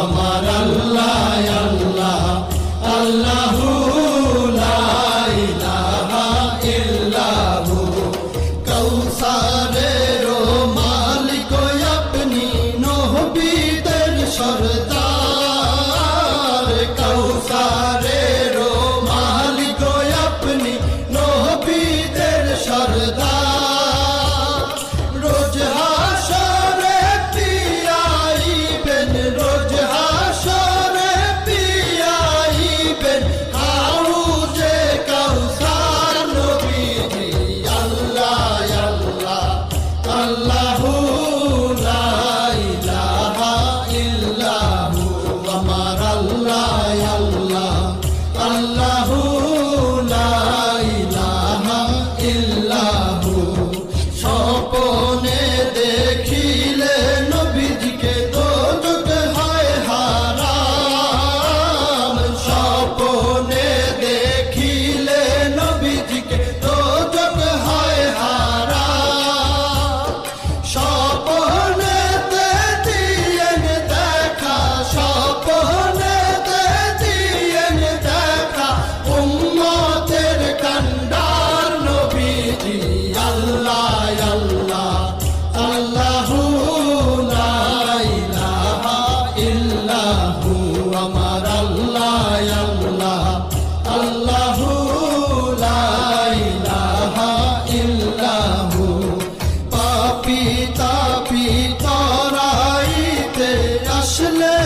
আমার আল্লাহ আল্লাহ আল্লাহু লা ইলাহা ইল্লাহু কৌসারের মালিক আপনি নবীদের সরদার কৌসারের মালিক আপনি নবীদের সরদার রোজ হাসরে পিয়াইবেন রোজ হাসরে পিয়াইবেন হাউজে কাউসার নবীজি আল্লাহ আল্লাহ আল্লাহু লা ইলাহা ইল্লাহু আমার আল্লাহ আল্লাহ আল্লাহু লা ইলাহা ইল্লাহু স্বপ্নে দেখিলে নবীজিকে দোজখ হয় হারাম স্বপ্নে দেখিলে নবীজিকে দোজখ হয় হারাম স্বপ্নেতে দিয়েন দেখা স্বপ্নেতে দিয়েন দেখা উম্মতের কান্ডার নবীজি আল্লাহ আল্লাহ আল্লাহু লা ইলাহা ইল্লাহু আমার আল্লাহ আল্লাহ আল্লাহু লা ইলাহা ইল্লাহু পাপী তাপী তরাইতে আসলে